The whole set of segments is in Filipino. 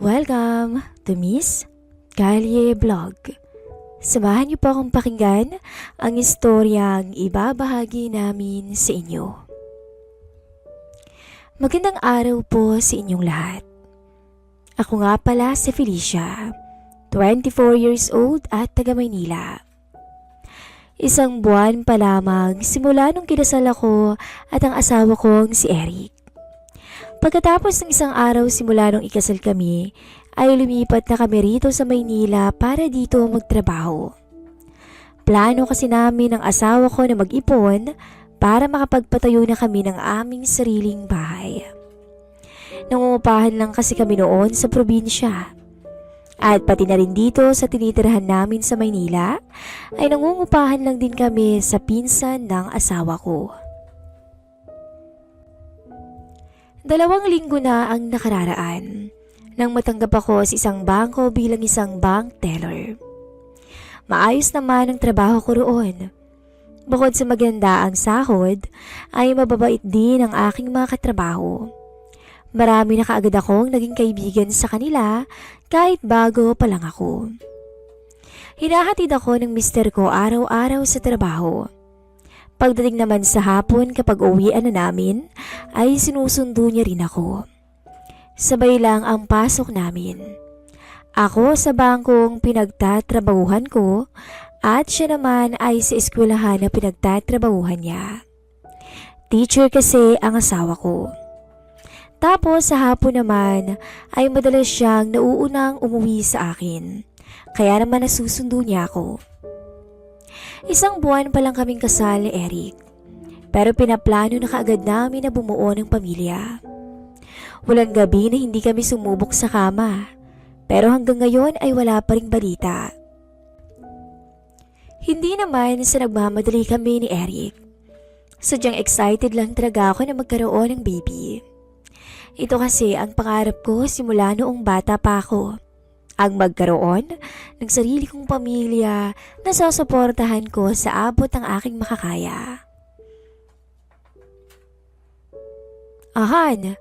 Welcome to Miss Kalye Vlog. Samahan niyo po akong pakinggan ang istoryang ibabahagi namin sa inyo. Magandang araw po sa inyong lahat. Ako nga pala si Felicia, 24 years old at taga Maynila. Isang buwan pa lamang simula nung kinasal ako at ang asawa kong si Eric. Pagkatapos ng isang araw simula nung ikasal kami, ay lumipat na kami rito sa Maynila para dito magtrabaho. Plano kasi namin ng asawa ko na mag-ipon para makapagpatayo na kami ng aming sariling bahay. Nangungupahan lang kasi kami noon sa probinsya. At pati na rin dito sa tinitirahan namin sa Maynila, ay nangungupahan lang din kami sa pinsan ng asawa ko. 2 linggo na ang nakararaan nang matanggap ako sa isang bangko bilang isang bank teller. Maayos naman ang trabaho ko roon. Bukod sa maganda ang sahod, ay mababait din ang aking mga katrabaho. Marami na kaagad akong naging kaibigan sa kanila kahit bago pa lang ako. Hinahatid ako ng mister ko araw-araw sa trabaho. Pagdating naman sa hapon kapag uwian na namin, ay sinusundo niya rin ako. Sabay lang ang pasok namin. Ako sa bangkong pinagtatrabahuhan ko at siya naman ay sa eskwelahan na pinagtatrabahuhan niya. Teacher kasi ang asawa ko. Tapos sa hapon naman ay madalas siyang nauunang umuwi sa akin. Kaya naman nasusundo niya ako. 1 buwan pa lang kaming kasal ni Eric. Pero pinaplano na kaagad namin na bumuo ng pamilya. Walang gabi na hindi kami sumubok sa kama. Pero hanggang ngayon ay wala pa ring balita. Hindi naman sa nagmamadali kami ni Eric. Sadyang excited lang talaga ako na magkaroon ng baby. Ito kasi ang pangarap ko simula noong bata pa ako. Ang magkaroon ng sarili kong pamilya na susuportahan ko sa abot ng aking makakaya. Ahan,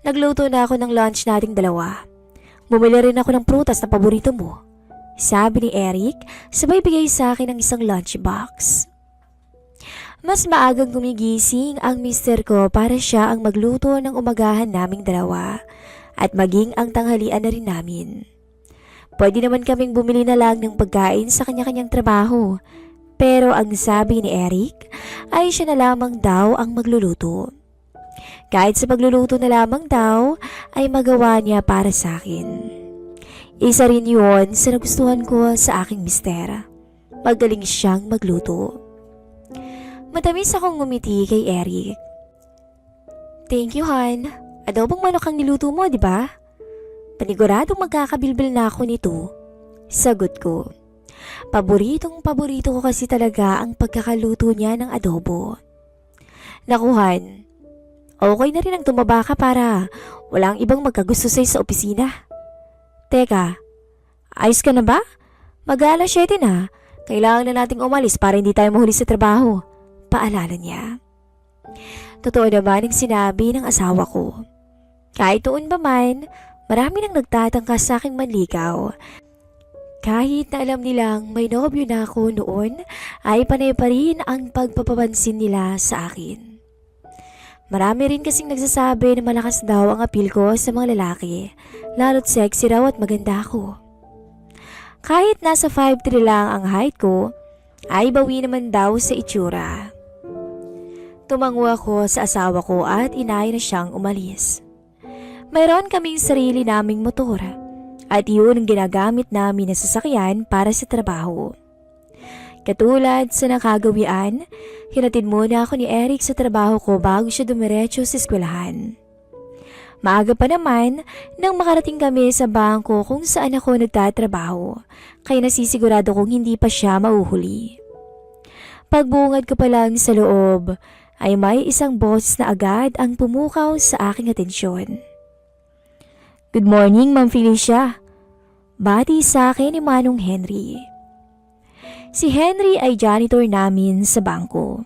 nagluto na ako ng lunch nating dalawa. Bumili rin ako ng prutas na paborito mo, sabi ni Eric sabay bigay sa akin ng isang lunchbox. Mas maagang gumigising ang mister ko para siya ang magluto ng umagahan naming dalawa at maging ang tanghalian na rin namin. Pwede naman kaming bumili na lang ng pagkain sa kanya-kanyang trabaho. Pero ang sabi ni Eric ay siya na lamang daw ang magluluto. Kahit sa pagluluto na lamang daw ay magawa niya para sa akin. Isa rin yun sa nagustuhan ko sa aking mister. Magaling siyang magluto. Matamis akong ngumiti kay Eric. Thank you, hon. Adobong manok ang niluto mo, di ba? Paniguradong magkakabilbil na ako nito. Sagot ko. Paboritong-paborito ko kasi talaga ang pagkakaluto niya ng adobo. Nakuhan. Okay na rin ang tumaba ka para walang ibang magkagusto sa'yo sa opisina. Teka, ayos ka na ba? Mag-aalas 7 na. Kailangan na nating umalis para hindi tayo mahuli sa trabaho. Paalala niya. Totoo naman ang sinabi ng asawa ko. Kahit doon ba man, marami nang nagtatangka sa aking manligaw. Kahit na alam nilang may nobyo na ako noon, ay panay pa rin ang pagpapapansin nila sa akin. Marami rin kasing nagsasabi na malakas daw ang appeal ko sa mga lalaki, lalo't sexy raw at maganda ako. Kahit nasa 5'3" lang ang height ko, ay bawi naman daw sa itsura. Tumango ako sa asawa ko at inaya na siyang umalis. Mayroon kaming sarili naming motor at yun ang ginagamit namin na sasakyan para sa trabaho. Katulad sa nakagawian, hinatid muna ako ni Eric sa trabaho ko bago siya dumiretso sa eskwelahan. Maaga pa naman nang makarating kami sa bangko kung saan ako nagtatrabaho, kaya nasisigurado kong hindi pa siya mauhuli. Pagbungad ko pa lang sa loob, ay may isang boses na agad ang pumukaw sa aking atensyon. Good morning, Ma'am Felicia. Bati sa akin ni Manong Henry. Si Henry ay janitor namin sa bangko.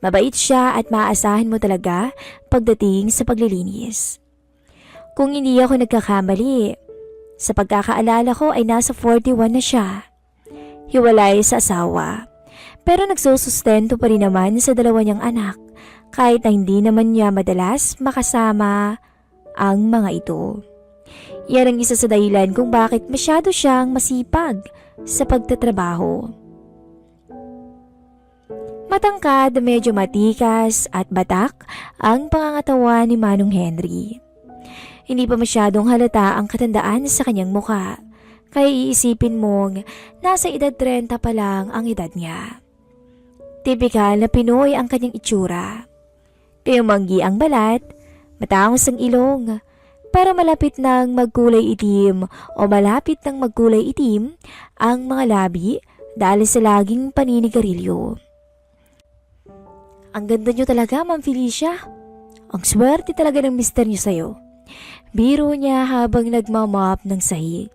Mabait siya at maaasahan mo talaga pagdating sa paglilinis. Kung hindi ako nagkakamali, Sa pagkakaalala ko ay nasa 41 na siya. Hiwalay sa asawa. Pero nagsusustento pa rin naman sa dalawa niyang anak kahit na hindi naman niya madalas makasama ang mga ito. Yan ang isa sa dahilan kung bakit masyado siyang masipag sa pagtatrabaho. Matangkad, medyo matikas at batak ang pangangatawan ni Manong Henry. Hindi pa masyadong halata ang katandaan sa kanyang muka, kaya iisipin mong nasa edad 30 pa lang ang edad niya. Tipikal na Pinoy ang kanyang itsura. Kayumanggi ang balat, matangos ang ilong, pero malapit nang magkulay itim o malapit nang magkulay itim ang mga labi dahil sa laging paninigarilyo. Ang ganda niyo talaga, Ma'am Felicia. Ang swerte talaga ng mister niyo sa'yo. Biro niya habang nagmamop ng sahig.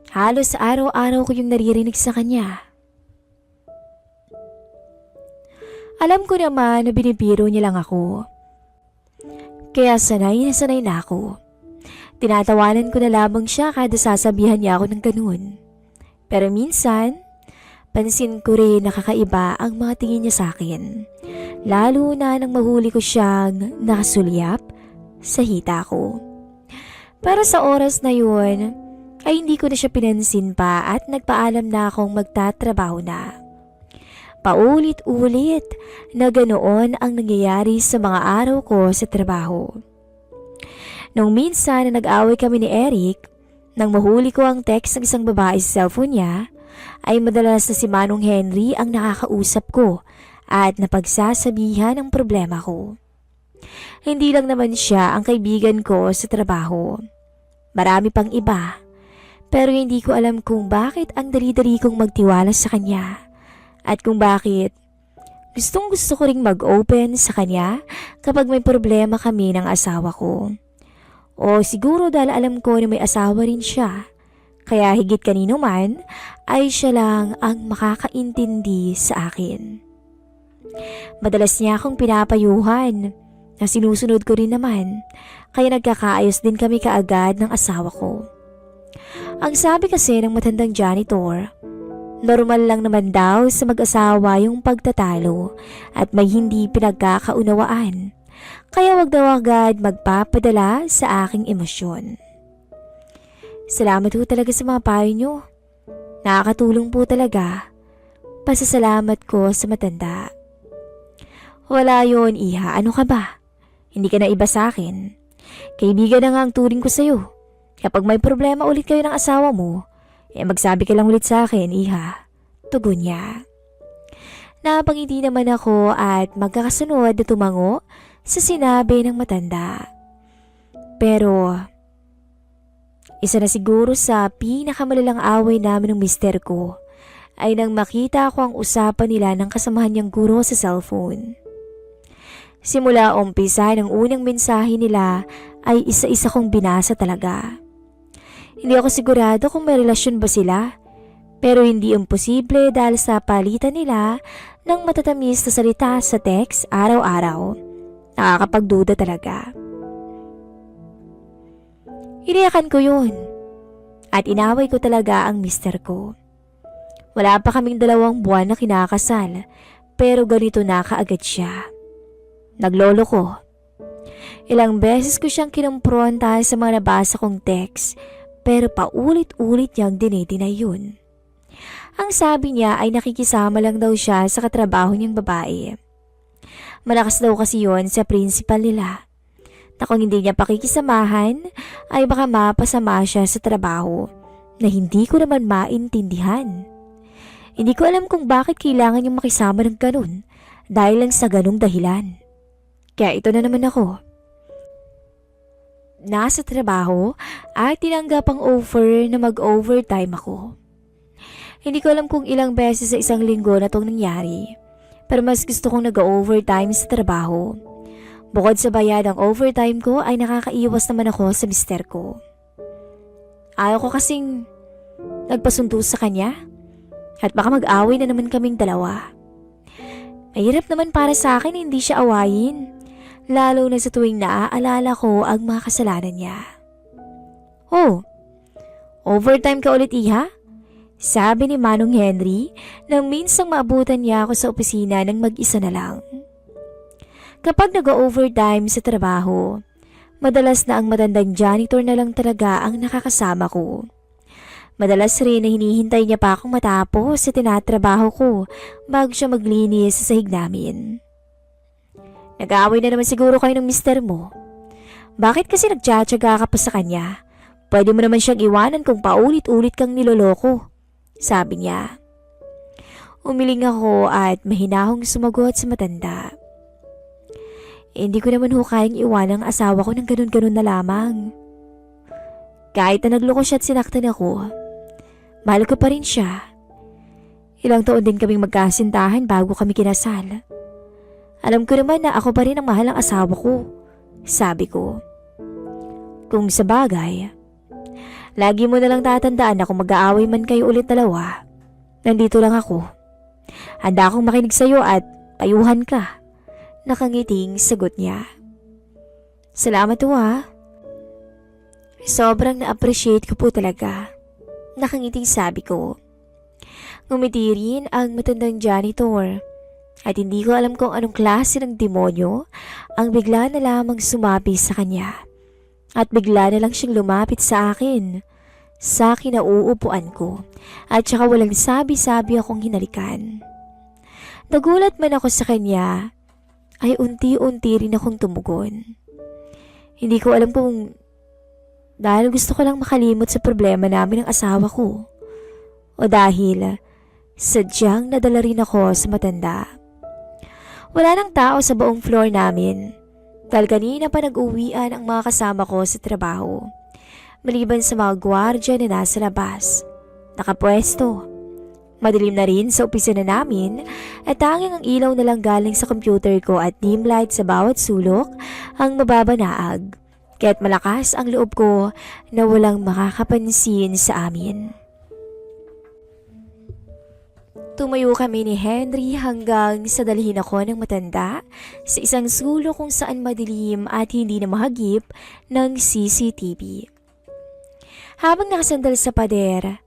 Halos araw-araw ko yung naririnig sa kanya. Alam ko naman na binibiro niya lang ako. Kaya sanay na ako. Tinatawanan ko na lamang siya kada sasabihan niya ako ng ganun. Pero minsan, pansin ko rin na kakaiba ang mga tingin niya sa akin. Lalo na nang mahuli ko siyang nakasulyap sa hita ko. Pero sa oras na yun, ay hindi ko na siya pinansin pa at nagpaalam na akong magtatrabaho na. Paulit-ulit na ganoon ang nangyayari sa mga araw ko sa trabaho. Nung minsan na nag-away kami ni Eric, nang mahuli ko ang text ng isang babae sa cellphone niya, ay madalas na si Manong Henry ang nakakausap ko at napagsasabihan ang problema ko. Hindi lang naman siya ang kaibigan ko sa trabaho. Marami pang iba, pero hindi ko alam kung bakit ang dali-dali kong magtiwala sa kanya. At kung bakit gustong gusto ko ring mag-open sa kanya kapag may problema kami ng asawa ko. O siguro dahil alam ko na may asawa rin siya. Kaya higit kanino man ay siya lang ang makakaintindi sa akin. Madalas niya akong pinapayuhan na sinusunod ko rin naman. Kaya nagkakaayos din kami kaagad ng asawa ko. Ang sabi kasi ng matandang janitor, normal lang naman daw sa mag-asawa yung pagtatalo at may hindi pinagkakaunawaan. Kaya wag daw agad magpapadala sa aking emosyon. Salamat po talaga sa mga payo nyo. Nakakatulong po talaga. Pasasalamat ko sa matanda. Wala yon, iha. Ano ka ba? Hindi ka na iba sa akin. Kaibigan na nga ang turing ko sa'yo. Kapag may problema ulit kayo ng asawa mo, magsabi ka lang ulit sa akin, iha. Tugon niya. Napangiti naman ako at magkakasunod na tumango sa sinabi ng matanda. Pero, isa na siguro sa pinakamalalang away namin ng mister ko ay nang makita ko ang usapan nila ng kasamahan niyang guro sa cellphone. Simula umpisa ng unang mensahe nila ay isa-isa kong binasa talaga. Hindi ako sigurado kung may relasyon ba sila, pero hindi imposible dahil sa palitan nila ng matatamis na salita sa text araw-araw. Nakakapagduda talaga. Iniyakan ko yun at inaway ko talaga ang mister ko. Wala pa kaming 2 buwan na kinakasal pero ganito na kaagad siya. Naglolo ko. Ilang beses ko siyang kinumpronta sa mga nabasa kong text pero paulit-ulit niyang dinedeny yun. Ang sabi niya ay nakikisama lang daw siya sa katrabaho niyang babae. Malakas daw kasi yon sa principal nila. Na kung hindi niya pakikisamahan ay baka mapasama siya sa trabaho na hindi ko naman maintindihan. Hindi ko alam kung bakit kailangan niyang makisama ng ganun dahil lang sa ganung dahilan. Kaya ito na naman ako. Nasa trabaho at tinanggap ang offer na mag-overtime ako. Hindi ko alam kung ilang beses sa isang linggo na itong nangyari, pero mas gusto kong nag-overtime sa trabaho. Bukod sa bayad ang overtime ko ay nakakaiwas naman ako sa mister ko. Ayaw ko kasing nagpasundo sa kanya at baka mag-away na naman kaming dalawa. Mahirap naman para sa akin hindi siya awayin. Lalo na sa tuwing naaalala ko ang mga kasalanan niya. Oh, overtime ka ulit iha? Sabi ni Manong Henry nang minsang maabutan niya ako sa opisina ng mag-isa na lang. Kapag nag-overtime sa trabaho, madalas na ang matandang janitor na lang talaga ang nakakasama ko. Madalas rin na hinihintay niya pa akong matapos sa tinatrabaho ko bago siya maglinis sa sahig namin. Nag-aaway na naman siguro kayo ng mister mo. Bakit kasi nagtsatsaga ka pa sa kanya? Pwede mo naman siyang iwanan kung paulit-ulit kang niloloko, sabi niya. Umiling ako at mahinahong sumagot sa matanda. Hindi ko naman kayang iwanan ang asawa ko ng ganun-ganun na lamang. Kahit na nagloko siya at sinaktan ako, mahal ko pa rin siya. Ilang taon din kaming magkasintahan bago kami kinasal. Alam ko naman na ako pa rin ang mahal ng asawa ko, sabi ko. Kung sa bagay, lagi mo na lang tatandaan na kung mag-aaway man kayo ulit dalawa, nandito lang ako. Handa akong makinig sa'yo at ayuhan ka. Nakangiting sagot niya. Salamat po ha. Sobrang na-appreciate ko po talaga. Nakangiting sabi ko. Ngumiti rin ang matandang janitor at hindi ko alam kung anong klase ng demonyo ang bigla na lamang sumapi sa kanya at bigla na lang siyang lumapit sa akin na uupuan ko at saka walang sabi-sabi akong hinalikan. Nagulat man ako sa kanya ay unti-unti rin akong tumugon. Hindi ko alam kung dahil gusto ko lang makalimot sa problema namin ng asawa ko o dahil sadyang nadala rin ako sa matanda. Wala nang tao sa buong floor namin dahil kanina pa nag-uwian ang mga kasama ko sa trabaho maliban sa mga gwardya na nasa labas, nakapwesto. Madilim na rin sa opisina namin at tanging ang ilaw na lang galing sa computer ko at dim light sa bawat sulok ang mababanaag. Kaya't malakas ang loob ko na walang makakapansin sa amin. Tumayo kami ni Henry hanggang sa dalhin ako ng matanda sa isang sulok kung saan madilim at hindi na mahagip ng CCTV. Habang nakasandal sa pader,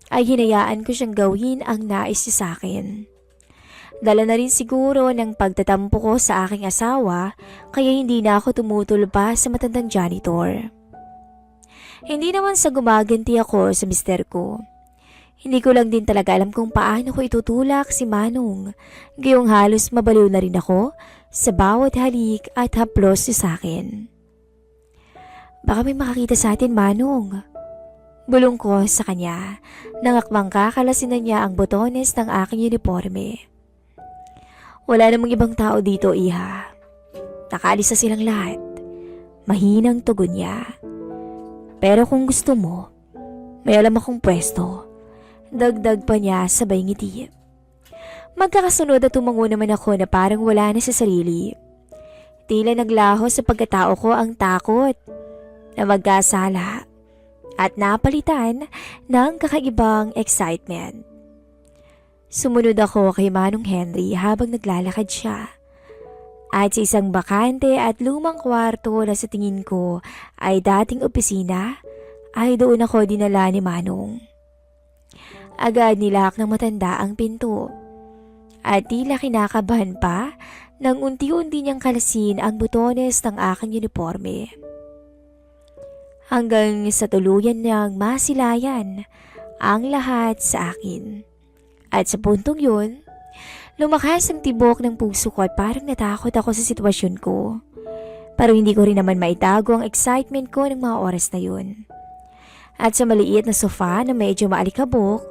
ay hinayaan ko siyang gawin ang nais niya sa akin. Dala na rin siguro ng pagtatampo ko sa aking asawa kaya hindi na ako tumutol pa sa matandang janitor. Hindi naman sa gumaganti ako sa mister ko. Hindi ko lang din talaga alam kung paano ko itutulak si Manong, gayong halos mabaliw na rin ako sa bawat halik at haplos niya sa akin. Baka may makakita sa atin, Manong. Bulong ko sa kanya, nangakmang kakalasin na niya ang botones ng aking uniforme. Wala namang ibang tao dito, iha. Nakaalis na silang lahat. Mahinang tugon niya. Pero kung gusto mo, may alam akong pwesto. Dagdag pa niya sabay ngiti. Magkakasunod at tumango naman ako na parang wala na sa sarili. Tila naglaho sa pagkatao ko ang takot na magkasala at napalitan ng kakaibang excitement. Sumunod ako kay Manong Henry habang naglalakad siya. At sa isang bakante at lumang kwarto na sa tingin ko ay dating opisina, ay doon ako dinala ni Manong. Agad nilak ng matanda ang pinto. At tila kinakabahan pa nang unti-unti niyang kalasin ang butones ng aking uniforme. Hanggang sa tuluyan niyang masilayan ang lahat sa akin. At sa puntong yun, lumakas ang tibok ng puso ko at parang natakot ako sa sitwasyon ko. Pero hindi ko rin naman maitago ang excitement ko ng mga oras na yun. At sa maliit na sofa na medyo maalikabok,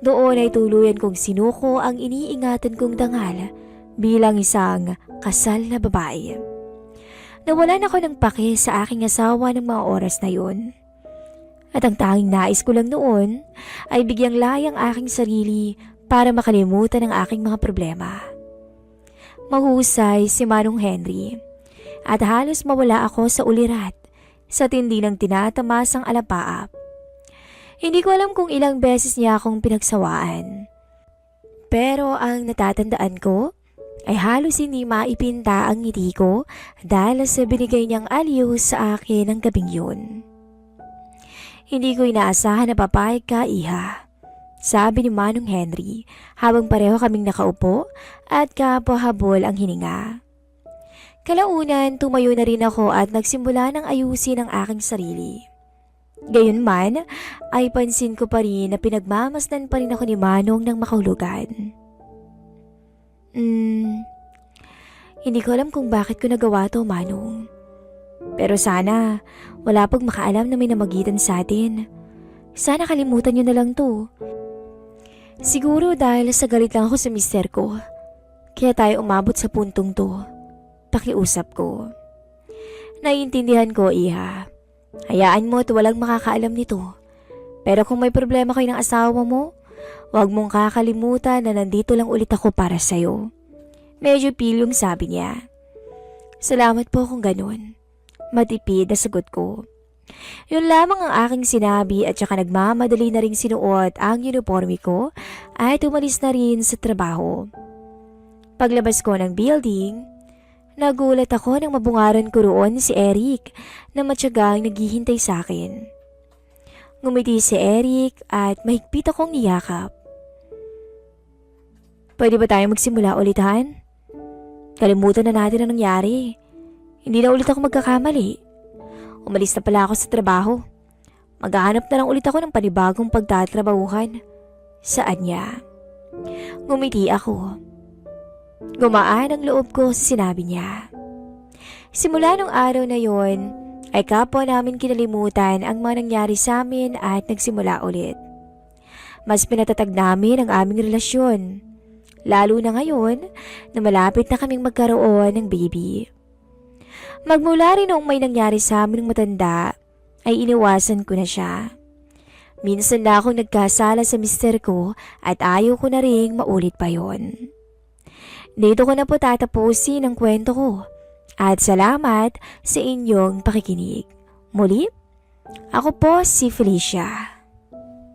doon ay tuluyan kong sinuko ang iniingatan kong dangal bilang isang kasal na babae. Nawalan ako ng pake sa aking asawa ng mga oras na yun. At ang tanging nais ko lang noon ay bigyang layang aking sarili para makalimutan ang aking mga problema. Mahusay si Manong Henry at halos mawala ako sa ulirat sa tindi ng tinatamasang alapaap. Hindi ko alam kung ilang beses niya akong pinagsawaan. Pero ang natatandaan ko ay halos hindi maipinta ang ngiti ko dahil sa binigay niyang aliw sa akin ng gabing yun. Hindi ko inaasahan na papayag ka, iha. Sabi ni Manong Henry habang pareho kaming nakaupo at kapahabol ang hininga. Kalaunan, tumayo na rin ako at nagsimula ng ayusin ang aking sarili. Gayunman, ay pansin ko pa rin na pinagmamasdan pa rin ako ni Manong ng makahulugan. Hindi ko alam kung bakit ko nagawa to, Manong. Pero sana, wala pag makaalam na may namagitan sa atin. Sana kalimutan nyo na lang to. Siguro dahil sa galit lang ako sa mister ko. Kaya tayo umabot sa puntong to. Pakiusap ko. Naiintindihan ko, iha. Hayaan mo at walang makakaalam nito. Pero kung may problema kayo ng asawa mo, huwag mong kakalimutan na nandito lang ulit ako para sa'yo. Medyo pilyong sabi niya. Salamat po kung ganun. Matipid na sagot ko. Yun lamang ang aking sinabi at saka nagmamadali na ring sinuot ang uniforme ko at umalis na rin sa trabaho. Paglabas ko ng building, nagulat ako nang mabungaran ko roon si Eric na matyagang naghihintay sa akin. Ngumiti si Eric at mahigpit akong niyakap. Pwede ba tayo magsimula ulit, Han? Kalimutan na natin ang nangyari. Hindi na ulit ako magkakamali. Umalis na pala ako sa trabaho. Maghahanap na lang ulit ako ng panibagong pagtatrabahuhan. Saan niya? Ngumiti ako. Gumaan ang loob ko sa sinabi niya. Simula nung araw na yon, ay kapwa namin kinalimutan ang mga nangyari sa amin at nagsimula ulit. Mas pinatatag namin ang aming relasyon. Lalo na ngayon na malapit na kaming magkaroon ng baby. Magmula rin noong may nangyari sa amin ng matanda, ay iniwasan ko na siya. Minsan na akong nagkasala sa mister ko at ayaw ko na ring maulit pa yon. Dito ko na po tatapusin ang kwento ko at salamat sa inyong pakikinig. Muli, ako po si Felicia.